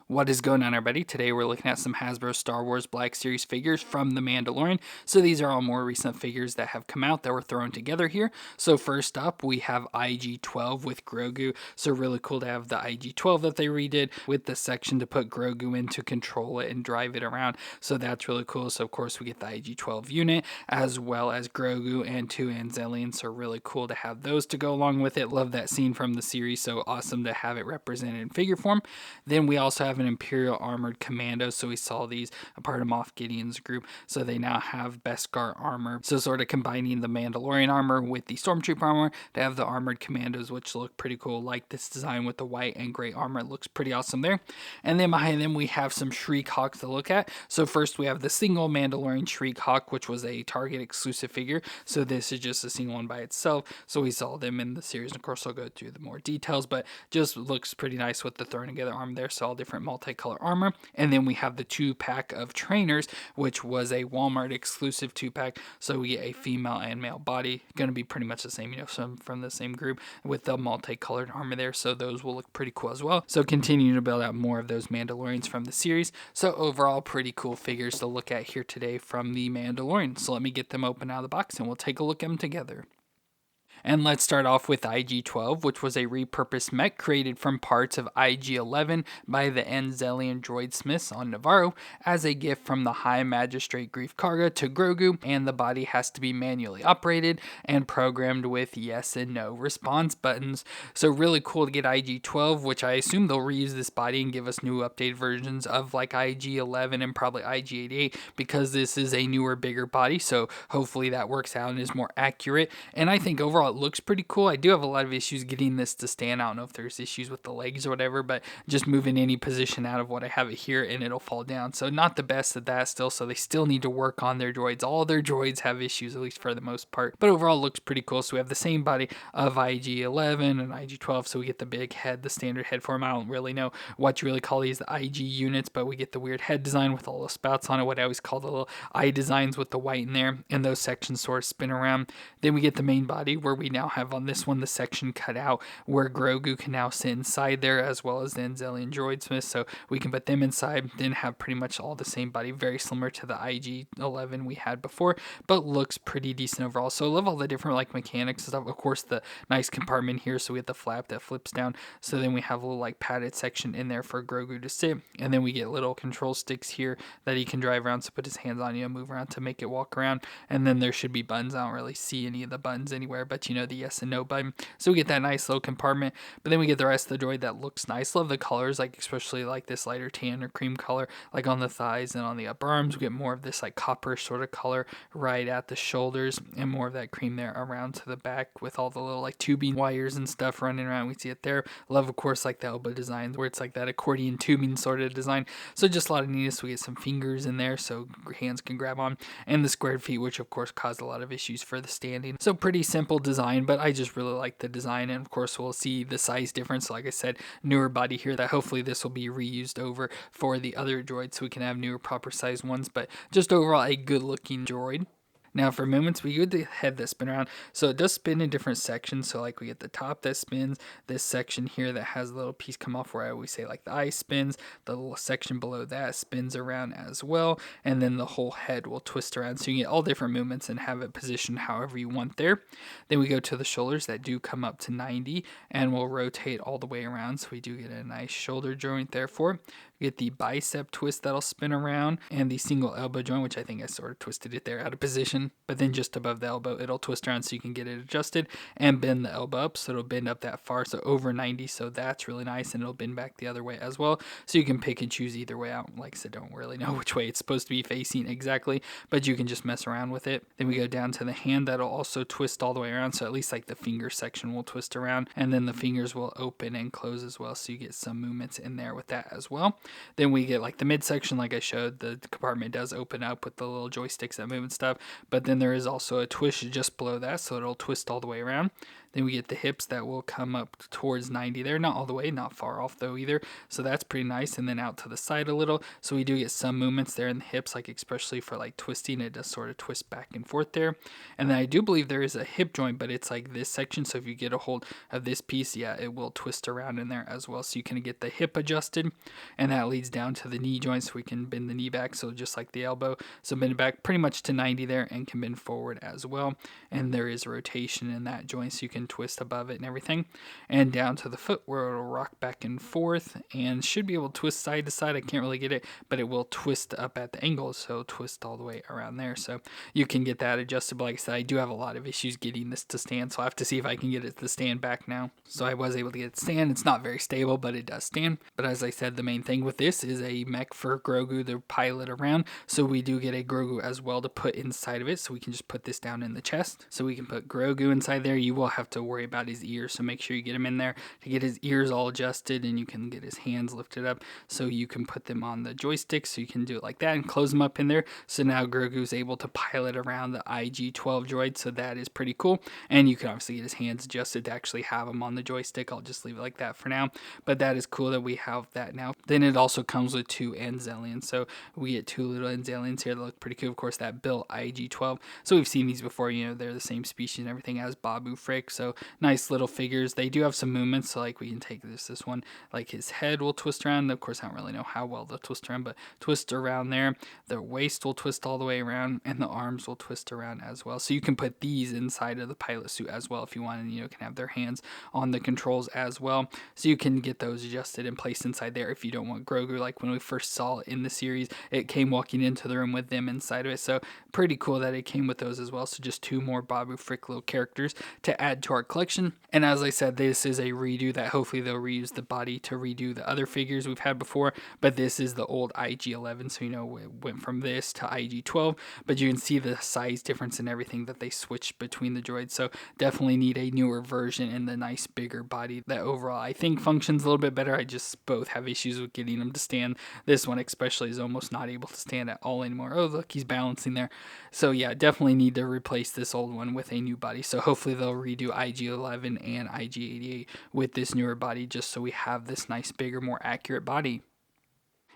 What is going on, everybody? Today we're looking at some Hasbro Star Wars Black Series figures from The Mandalorian. So these are all more recent figures that have come out that were thrown together here. So first up, we have IG-12 with Grogu. So really cool to have the IG-12 that they redid with the section to put Grogu in to control it and drive it around. So that's really cool. So of course we get the IG-12 unit as well as Grogu and 2 Anzelians. So really cool to have those to go along with it. Love that scene from the series. So awesome to have it represented in figure form. Then we also have an Imperial Armored Commando, so we saw these a part of Moff Gideon's group, so they now have Beskar armor, so sort of combining the Mandalorian armor with the Stormtrooper armor to have the Armored Commandos, which look pretty cool. Like this design with the white and gray armor, it looks pretty awesome there. And then behind them we have some Shriek-Hawks to look at. So first we have the single Mandalorian Shriek-Hawk, which was a Target exclusive figure, so this is just a single one by itself. So we saw them in the series, and of course I'll go through the more details, but just looks pretty nice with the thrown together arm there. So all different multicolor armor. And then we have the 2-pack of trainers, which was a Walmart exclusive 2-pack. So we get a female and male body, going to be pretty much the same, some from the same group with the multicolored armor there. So those will look pretty cool as well. So continuing to build out more of those Mandalorians from the series. So overall, pretty cool figures to look at here today from the Mandalorian. So let me get them open out of the box and we'll take a look at them together. And let's start off with IG-12, which was a repurposed mech created from parts of IG-11 by the Anzelian droid smiths on Navarro as a gift from the High Magistrate Grief Karga to Grogu, and the body has to be manually operated and programmed with yes and no response buttons. So really cool to get IG-12, which I assume they'll reuse this body and give us new updated versions of like IG-11 and probably IG-88 because this is a newer, bigger body. So hopefully that works out and is more accurate. And I think overall it looks pretty cool. I do have a lot of issues getting this to stand. I don't know if there's issues with the legs or whatever, but just moving any position out of what I have it here and it'll fall down. So not the best at that still, so they still need to work on their droids. All their droids have issues, at least for the most part, but overall looks pretty cool. So we have the same body of IG-11 and IG-12, so we get the big head, the standard head form. I don't really know what you really call these, the IG units, but we get the weird head design with all the spouts on it, what I always call the little eye designs with the white in there, and those sections sort of spin around. Then we get the main body where we now have on this one the section cut out where Grogu can now sit inside there, as well as the Anzelian droid smith, so we can put them inside, then have pretty much all the same body, very similar to the IG-11 we had before, but looks pretty decent overall. So I love all the different like mechanics and stuff. Of course, the nice compartment here, so we get the flap that flips down, so then we have a little like padded section in there for Grogu to sit, and then we get little control sticks here that he can drive around, so put his hands on, move around to make it walk around. And then there should be buttons. I don't really see any of the buttons anywhere, but the yes and no button. So we get that nice little compartment, but then we get the rest of the droid that looks nice. Love the colors, like especially like this lighter tan or cream color, like on the thighs and on the upper arms. We get more of this like copper sort of color right at the shoulders, and more of that cream there around to the back with all the little like tubing wires and stuff running around. We see it there. Love, of course, like the elbow designs where it's like that accordion tubing sort of design. So just a lot of neatness. We get some fingers in there so hands can grab on, and the squared feet, which of course caused a lot of issues for the standing. So pretty simple design, but I just really like the design, and of course we'll see the size difference. Like I said, newer body here that hopefully this will be reused over for the other droids so we can have newer proper size ones, but just overall a good looking droid. Now for movements, we get the head that spin around. So it does spin in different sections. So like we get the top that spins, this section here that has a little piece come off where I always say like the eye spins, the little section below that spins around as well, and then the whole head will twist around. So you get all different movements and have it positioned however you want there. Then we go to the shoulders that do come up to 90 and will rotate all the way around. So we do get a nice shoulder joint there for it. We get the bicep twist that'll spin around, and the single elbow joint, which I think I sort of twisted it there out of position, but then just above the elbow it'll twist around so you can get it adjusted and bend the elbow up, so it'll bend up that far, so over 90, so that's really nice, and it'll bend back the other way as well, so you can pick and choose either way out. Like I said, don't really know which way it's supposed to be facing exactly, but you can just mess around with it. Then we go down to the hand that'll also twist all the way around, so at least like the finger section will twist around, and then the fingers will open and close as well, so you get some movements in there with that as well. Then we get like the midsection, like I showed, the compartment does open up with the little joysticks that move and stuff, but then there is also a twist just below that, so it'll twist all the way around. Then we get the hips that will come up towards 90 there, not all the way, not far off though either. So that's pretty nice. And then out to the side a little. So we do get some movements there in the hips, like especially for like twisting, it does sort of twist back and forth there. And then I do believe there is a hip joint, but it's like this section. So if you get a hold of this piece, yeah, it will twist around in there as well. So you can get the hip adjusted, and that leads down to the knee joint, so we can bend the knee back. So just like the elbow, so bend it back pretty much to 90 there, and can bend forward as well. And there is rotation in that joint, so you can twist above it and everything. And down to the foot where it'll rock back and forth and should be able to twist side to side. I can't really get it, but it will twist up at the angle, so twist all the way around there. So you can get that adjusted. But like I said, I do have a lot of issues getting this to stand, so I have to see if I can get it to stand back now. So I was able to get it to stand. It's not very stable, but it does stand. But as I said, the main thing with this is a mech for Grogu to pilot around. So we do get a Grogu as well to put inside of it. So we can just put this down in the chest. So we can put Grogu inside there. You will have to worry about his ears, so make sure you get him in there to get his ears all adjusted, and you can get his hands lifted up so you can put them on the joystick. So you can do it like that and close them up in there. So now Grogu's able to pilot around the IG-12 droid. So that is pretty cool. And you can obviously get his hands adjusted to actually have him on the joystick. I'll just leave it like that for now. But that is cool that we have that now. Then it also comes with 2 Anzelians. So we get 2 little Anzelians here that look pretty cool. Of course, that built IG-12. So we've seen these before. You know, they're the same species and everything as Babu Frick. So nice little figures. They do have some movements. So like we can take this one, like his head will twist around. Of course, I don't really know how well they'll twist around, but twist around there. Their waist will twist all the way around, and the arms will twist around as well. So you can put these inside of the pilot suit as well if you want, and you know, can have their hands on the controls as well. So you can get those adjusted and placed inside there if you don't want Grogu. Like when we first saw it in the series, it came walking into the room with them inside of it. So pretty cool that it came with those as well. So just 2 more Babu Frick little characters to add to our collection. And as I said, this is a redo that hopefully they'll reuse the body to redo the other figures we've had before. But this is the old IG-11, so you know it went from this to IG-12. But you can see the size difference and everything that they switched between the droids. So definitely need a newer version and the nice bigger body that overall I think functions a little bit better. I just both have issues with getting them to stand. This one especially is almost not able to stand at all anymore. Oh, look, he's balancing there. So yeah, definitely need to replace this old one with a new body. So hopefully they'll redo IG-11 and IG-88 with this newer body, just so we have this nice bigger, more accurate body.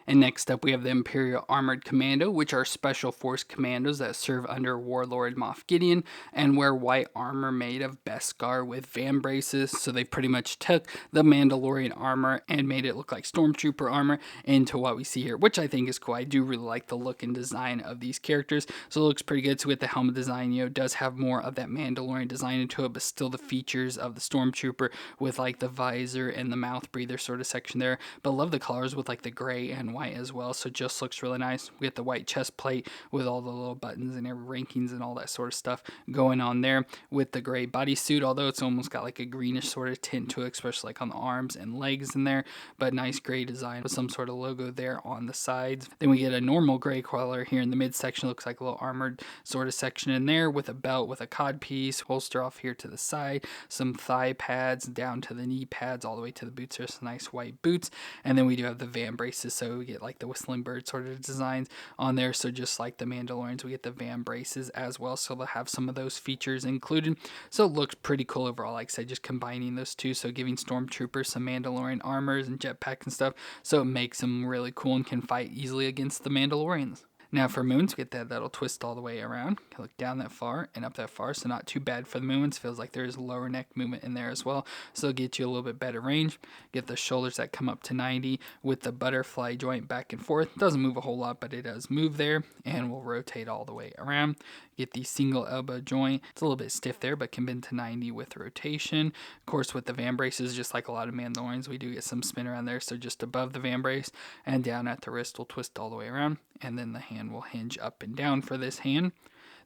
And next up, we have the Imperial Armored Commando, which are special force commandos that serve under Warlord Moff Gideon and wear white armor made of Beskar with van braces. So they pretty much took the Mandalorian armor and made it look like Stormtrooper armor into what we see here, which I think is cool. I do really like the look and design of these characters. So it looks pretty good. So with the helmet design, you know, does have more of that Mandalorian design into it, but still the features of the Stormtrooper with like the visor and the mouth breather sort of section there. But love the colors with like the gray and white as well, so just looks really nice. We get the white chest plate with all the little buttons and every rankings and all that sort of stuff going on there with the gray bodysuit, although it's almost got like a greenish sort of tint to it, especially like on the arms and legs in there, but nice gray design with some sort of logo there on the sides. Then we get a normal gray color here in the midsection, looks like a little armored sort of section in there with a belt with a cod piece, holster off here to the side, some thigh pads down to the knee pads all the way to the boots. There's some nice white boots, and then we do have the van braces, so we get like the whistling bird sort of designs on there. So just like the Mandalorians, we get the van braces as well, so they'll have some of those features included. So it looks pretty cool overall, like I said, just combining those two, so giving Stormtroopers some Mandalorian armors and jetpacks and stuff, so it makes them really cool and can fight easily against the Mandalorians. Now for moons, we get that'll twist all the way around. Look down that far and up that far, so not too bad for the moons. Feels like there's lower neck movement in there as well, so it'll get you a little bit better range. Get the shoulders that come up to 90 with the butterfly joint back and forth. Doesn't move a whole lot, but it does move there, and will rotate all the way around. Get the single elbow joint. It's a little bit stiff there, but can bend to 90 with rotation. Of course, with the van braces, just like a lot of Mandalorians, we do get some spin around there, so just above the van brace and down at the wrist will twist all the way around, and then the hand will hinge up and down for this hand.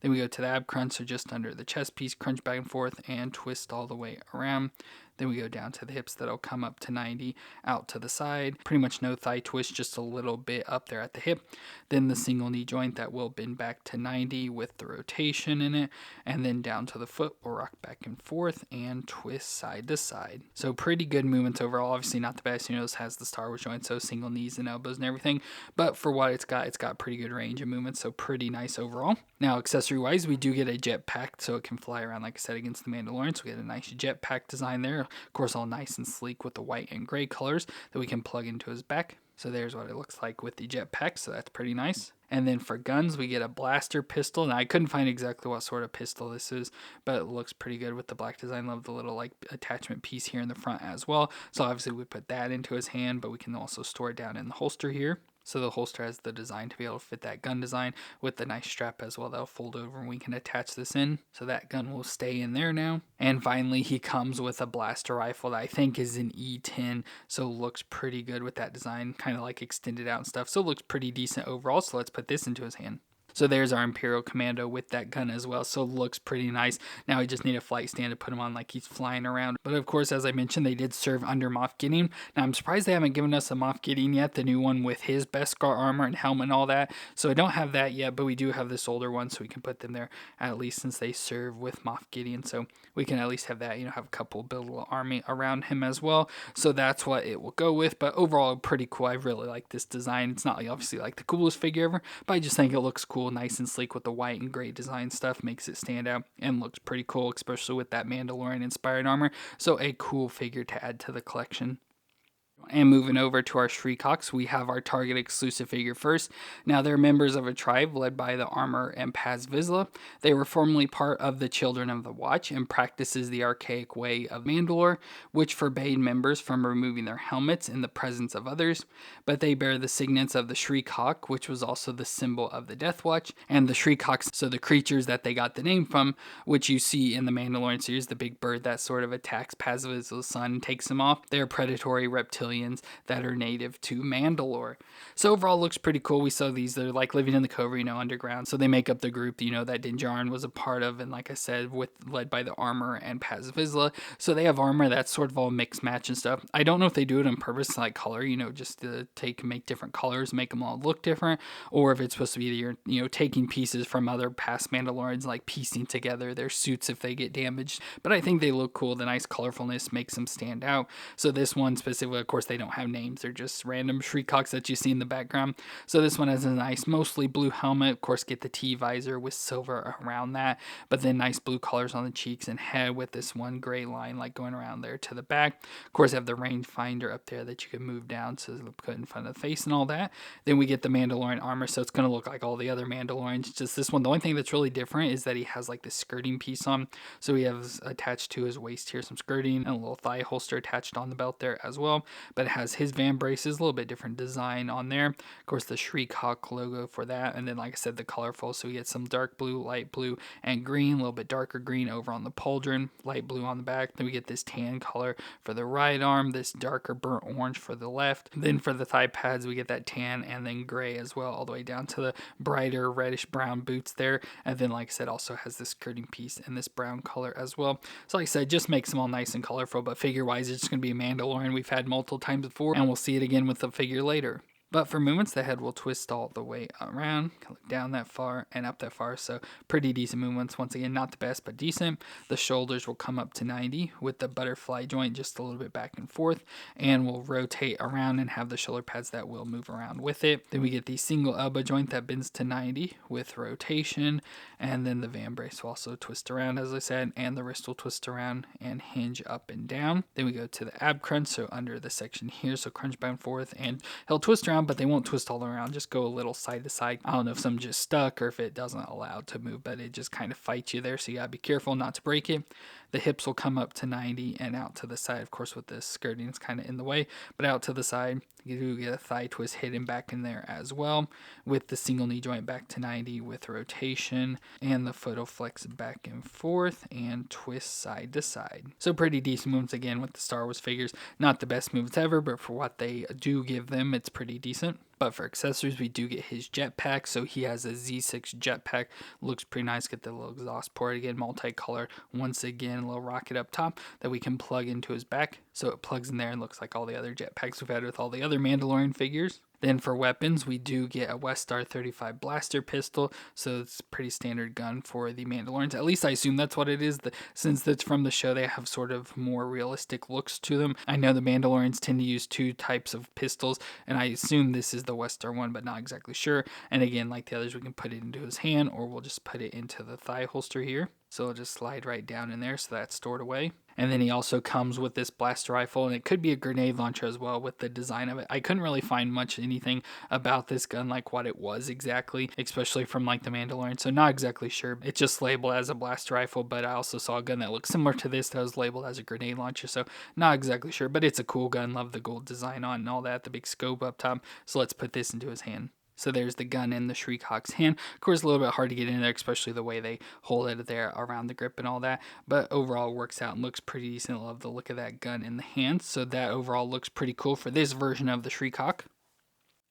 Then we go to the ab crunch, so just under the chest piece, crunch back and forth and twist all the way around. Then we go down to the hips that'll come up to 90, out to the side. Pretty much no thigh twist, just a little bit up there at the hip. Then the single knee joint that will bend back to 90 with the rotation in it. And then down to the foot, we'll rock back and forth and twist side to side. So pretty good movements overall. Obviously not the best, this has the Star Wars joint, so single knees and elbows and everything. But for what it's got pretty good range of movement, so pretty nice overall. Now, accessory-wise, we do get a jetpack, so it can fly around, like I said, against the Mandalorian. So we get a nice jetpack design there. Of course, all nice and sleek with the white and gray colors that we can plug into his back. So there's what it looks like with the jetpack, so that's pretty nice. And then for guns, we get a blaster pistol. Now, I couldn't find exactly what sort of pistol this is, but it looks pretty good with the black design. Love the little attachment piece here in the front as well. So obviously we put that into his hand, but we can also store it down in the holster here. So the holster has the design to be able to fit that gun design with the nice strap as well that'll fold over and we can attach this in. So that gun will stay in there now. And finally, he comes with a blaster rifle that I think is an E10. So looks pretty good with that design, kind of like extended out and stuff. So it looks pretty decent overall. So let's put this into his hand. So there's our Imperial Commando with that gun as well. So looks pretty nice. Now we just need a flight stand to put him on like he's flying around. But of course, as I mentioned, they did serve under Moff Gideon. Now I'm surprised they haven't given us a Moff Gideon yet, the new one with his Beskar armor and helmet and all that. So I don't have that yet, but we do have this older one, so we can put them there at least since they serve with Moff Gideon. So we can at least have that, have a couple, build a little army around him as well. So that's what it will go with. But overall, pretty cool. I really like this design. It's not obviously like the coolest figure ever, but I just think it looks cool. Nice and sleek with the white and gray design stuff, makes it stand out and looks pretty cool, especially with that Mandalorian inspired armor. So a cool figure to add to the collection. And moving over to our Shriek-Hawks, we have our Target exclusive figure first. Now, they're members of a tribe led by the Armor and Paz Vizsla. They were formerly part of the Children of the Watch and practices the archaic way of Mandalore, which forbade members from removing their helmets in the presence of others. But they bear the signets of the Shriek-Hawk, which was also the symbol of the Death Watch, and the Shriek-Hawks, so the creatures that they got the name from, which you see in the Mandalorian series, the big bird that sort of attacks Paz Vizsla's son and takes him off. They're predatory reptilians that are native to Mandalore. So overall looks pretty cool. We saw these, they're like living in the cove, underground. So they make up the group, that Din Djarin was a part of, and like I said, led by the Armor and Paz Vizsla. So they have armor that's sort of all mixed match and stuff. I don't know if they do it on purpose, like color, just to make different colors, make them all look different, or if it's supposed to be you're taking pieces from other past Mandalorians, like piecing together their suits if they get damaged. But I think they look cool. The nice colorfulness makes them stand out. So this one specifically, of course, they don't have names. They're just random Shriek-Hawks that you see in the background. So this one has a nice, mostly blue helmet. Of course, get the T visor with silver around that, but then nice blue colors on the cheeks and head with this one gray line like going around there to the back. Of course, have the range finder up there that you can move down to put in front of the face and all that. Then we get the Mandalorian armor, so it's going to look like all the other Mandalorians. Just this one, the only thing that's really different is that he has like this skirting piece on. So he has attached to his waist here some skirting and a little thigh holster attached on the belt there as well. But it has his van braces, a little bit different design on there. Of course, the Shriek-Hawk logo for that. And then, like I said, the colorful. So we get some dark blue, light blue, and green, a little bit darker green over on the pauldron, light blue on the back. Then we get this tan color for the right arm, this darker burnt orange for the left. Then for the thigh pads, we get that tan and then gray as well, all the way down to the brighter reddish brown boots there. And then, like I said, also has this skirting piece in this brown color as well. So like I said, just makes them all nice and colorful, but figure-wise, it's just going to be a Mandalorian we've had multiple times before, and we'll see it again with the figure later. But for movements, the head will twist all the way around, down that far and up that far. So pretty decent movements. Once again, not the best, but decent. The shoulders will come up to 90 with the butterfly joint just a little bit back and forth. And we'll rotate around and have the shoulder pads that will move around with it. Then we get the single elbow joint that bends to 90 with rotation. And then the van brace will also twist around, as I said. And the wrist will twist around and hinge up and down. Then we go to the ab crunch, so under the section here. So crunch back and forth. And he'll twist around, but they won't twist all around, just go a little side to side. I don't know if some just stuck or if it doesn't allow it to move, but it just kind of fights you there, so you gotta be careful not to break it. The hips will come up to 90 and out to the side. Of course, with this skirting, it's kind of in the way, but out to the side. You do get a thigh twist hidden back in there as well, with the single knee joint back to 90 with rotation, and the foot will flex back and forth and twist side to side. So pretty decent movements again with the Star Wars figures. Not the best moves ever, but for what they do give them, it's pretty decent. But for accessories, we do get his jetpack. So he has a Z6 jetpack. Looks pretty nice. Get the little exhaust port again, multicolored. Once again, a little rocket up top that we can plug into his back. So it plugs in there and looks like all the other jetpacks we've had with all the other Mandalorian figures. Then for weapons, we do get a Westar 35 blaster pistol, so it's a pretty standard gun for the Mandalorians. At least I assume that's what it is. Since it's from the show, they have sort of more realistic looks to them. I know the Mandalorians tend to use two types of pistols, and I assume this is the Westar one, but not exactly sure. And again, like the others, we can put it into his hand, or we'll just put it into the thigh holster here. So it'll just slide right down in there, so that's stored away. And then he also comes with this blaster rifle, and it could be a grenade launcher as well with the design of it. I couldn't really find much anything about this gun, like what it was exactly, especially from like the Mandalorian, so not exactly sure. It's just labeled as a blaster rifle, but I also saw a gun that looks similar to this that was labeled as a grenade launcher, so not exactly sure, but it's a cool gun. Love the gold design on and all that, the big scope up top. So let's put this into his hand. So there's the gun in the Shriek-Hawk's hand. Of course, a little bit hard to get in there, especially the way they hold it there around the grip and all that. But overall, it works out and looks pretty decent. Love the look of that gun in the hand. So that overall looks pretty cool for this version of the Shriek-Hawk.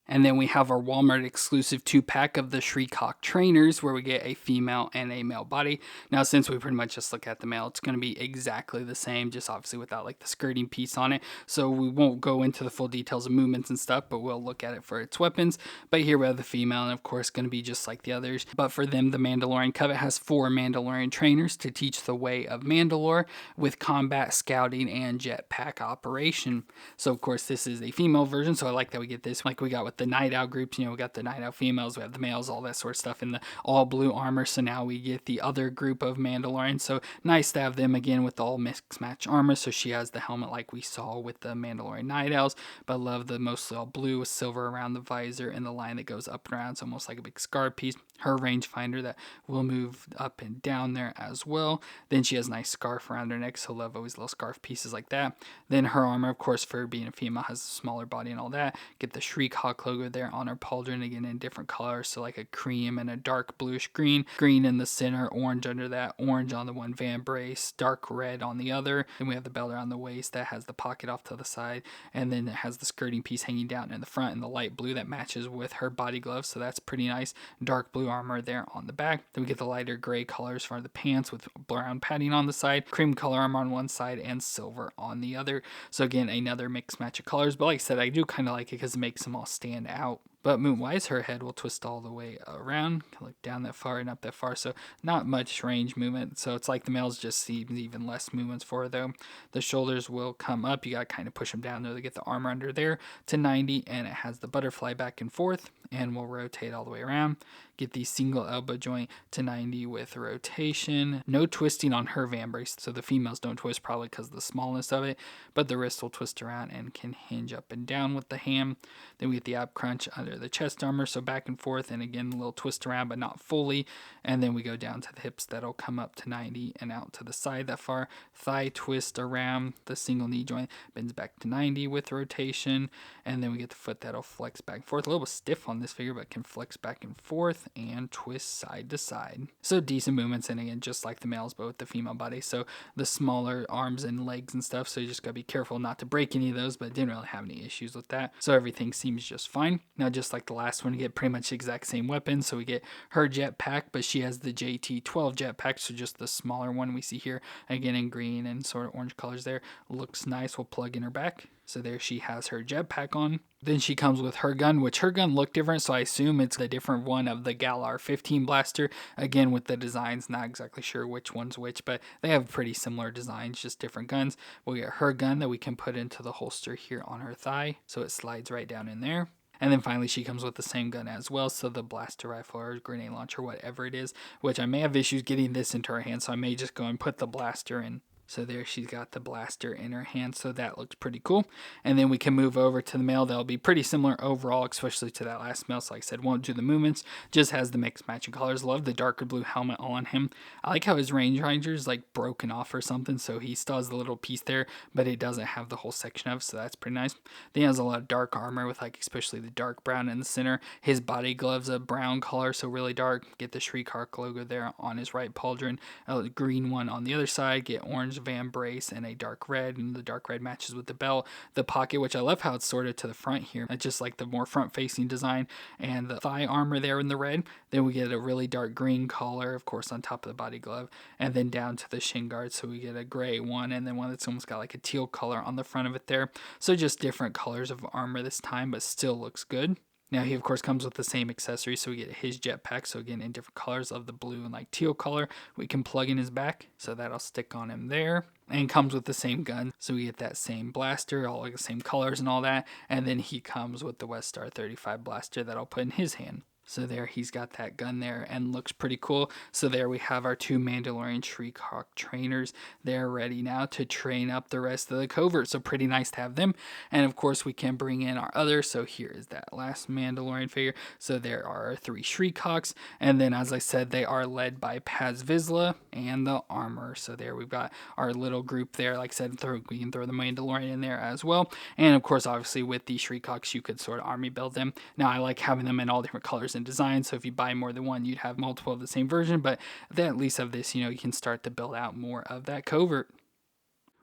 And then we have our Walmart exclusive 2-pack of the Shriek-Hawk trainers, where we get a female and a male body. Now, since we pretty much just look at the male, it's going to be exactly the same, just obviously without like the skirting piece on it. So we won't go into the full details of movements and stuff, but we'll look at it for its weapons. But here we have the female, and of course going to be just like the others. But for them, the Mandalorian Covet has 4 Mandalorian trainers to teach the way of Mandalore with combat, scouting, and jetpack operation. So of course this is a female version, so I like that we get this like we got with the Night Owl groups. You know, we got the Night Owl females, we have the males, all that sort of stuff in the all blue armor. So now we get the other group of Mandalorians. So nice to have them again with all mixed match armor. So she has the helmet like we saw with the Mandalorian Night Owls, but I love the mostly all blue with silver around the visor and the line that goes up and around. It's almost like a big scar piece. Her rangefinder that will move up and down there as well. Then she has a nice scarf around her neck, so love always little scarf pieces like that. Then her armor, of course, for being a female, has a smaller body and all that. Get the Shriek-Hawk logo there on her pauldron, again in different colors, so like a cream and a dark bluish green. Green in the center, orange under that, orange on the one van brace, dark red on the other. Then we have the belt around the waist that has the pocket off to the side, and then it has the skirting piece hanging down in the front, and the light blue that matches with her body gloves, so that's pretty nice. Dark blue armor there on the back. Then we get the lighter gray colors for the pants with brown padding on the side, cream color armor on one side, and silver on the other. So again, another mixed match of colors, but like I said, I do kind of like it because it makes them all stand out. But moon-wise, her head will twist all the way around, like down that far and up that far, so not much range movement. So it's like the males just see even less movements for her, though. The shoulders will come up. You got to kind of push them down there to get the armor under there to 90, and it has the butterfly back and forth, and will rotate all the way around. Get the single elbow joint to 90 with rotation. No twisting on her van brace, so the females don't twist probably because of the smallness of it, but the wrist will twist around and can hinge up and down with the ham. Then we get the ab crunch under the chest armor, so back and forth, and again a little twist around but not fully. And then we go down to the hips, that'll come up to 90 and out to the side that far. Thigh twist around the single knee joint, bends back to 90 with rotation. And then we get the foot that'll flex back and forth. A little bit stiff on this figure, but can flex back and forth and twist side to side. So decent movements, and again just like the males but with the female body, so the smaller arms and legs and stuff, so you just gotta be careful not to break any of those, but didn't really have any issues with that, so everything seems just fine. Now just like the last one, we get pretty much the exact same weapon. So we get her jetpack, but she has the JT-12 jetpack, so just the smaller one we see here, again in green and sort of orange colors there. Looks nice. We'll plug in her back. So there she has her jetpack on. Then she comes with her gun, which her gun looked different, so I assume it's a different one of the Galar 15 blaster. Again, with the designs, not exactly sure which one's which, but they have pretty similar designs, just different guns. We'll get her gun that we can put into the holster here on her thigh, so it slides right down in there. And then finally she comes with the same gun as well, so the blaster rifle or grenade launcher, whatever it is, which I may have issues getting this into her hand, so I may just go and put the blaster in. So there she's got the blaster in her hand, so that looks pretty cool. And then we can move over to the male. That'll be pretty similar overall, especially to that last male. So like I said, won't do the movements, just has the mixed matching colors. Love the darker blue helmet on him. I like how his rangefinder is like broken off or something, so he still has the little piece there, but it doesn't have the whole section of it, so that's pretty nice. Then he has a lot of dark armor with like especially the dark brown in the center. His body gloves a brown color, so really dark. Get the Shriek-Hawk logo there on his right pauldron. A green one on the other side. Get orange orange vambrace and a dark red, and the dark red matches with the belt. The pocket, which I love how it's sorted to the front here. It's just like the more front-facing design, and the thigh armor there in the red. Then we get a really dark green collar, of course, on top of the body glove, and then down to the shin guard. So we get a gray one, and then one that's almost got like a teal color on the front of it there. So just different colors of armor this time, but still looks good. Now he of course comes with the same accessories, so we get his jetpack, so again in different colors of the blue and like teal color. We can plug in his back, so that'll stick on him there. And comes with the same gun, so we get that same blaster, all like the same colors and all that. And then he comes with the Westar 35 blaster that I'll put in his hand. So there he's got that gun there and looks pretty cool. So there we have our 2 Mandalorian Shriek-Hawk trainers. They're ready now to train up the rest of the covert. So pretty nice to have them. And of course we can bring in our others. So here is that last Mandalorian figure. So there are our 3 Shriek-Hawks. And then as I said, they are led by Paz Vizsla and the armor. So there we've got our little group there. Like I said, we can throw the Mandalorian in there as well. And of course, obviously with the Shriek-Hawks, you could sort of army build them. Now I like having them in all different colors and design, so if you buy more than one, you'd have multiple of the same version, but they at least have this, you can start to build out more of that covert.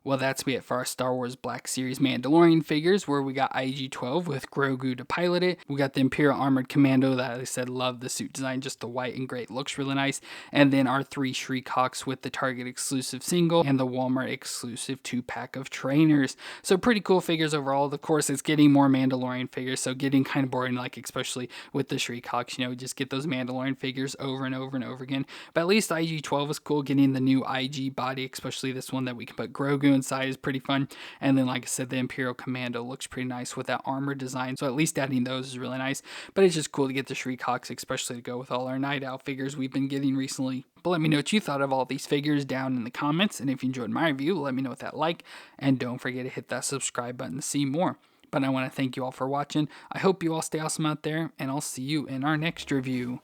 Well, that's it for our Star Wars Black Series Mandalorian figures, where we got IG-12 with Grogu to pilot it. We got the Imperial Armored Commando that I said love the suit design, just the white and gray looks really nice. And then our 3 Shriek-Hawks with the Target exclusive single and the Walmart exclusive 2-pack of trainers. So pretty cool figures overall. Of course, it's getting more Mandalorian figures, so getting kind of boring, like especially with the Shriek-Hawks, just get those Mandalorian figures over and over and over again. But at least IG-12 is cool, getting the new IG body, especially this one that we can put Grogu inside is pretty fun. And then like I said, the Imperial Commando looks pretty nice with that armor design, so at least adding those is really nice. But it's just cool to get the Shriek-Hawks, especially to go with all our Night Owl figures we've been getting recently. But let me know what you thought of all these figures down in the comments, and if you enjoyed my review, let me know with that like, and don't forget to hit that subscribe button to see more. But I want to thank you all for watching. I hope you all stay awesome out there, and I'll see you in our next review.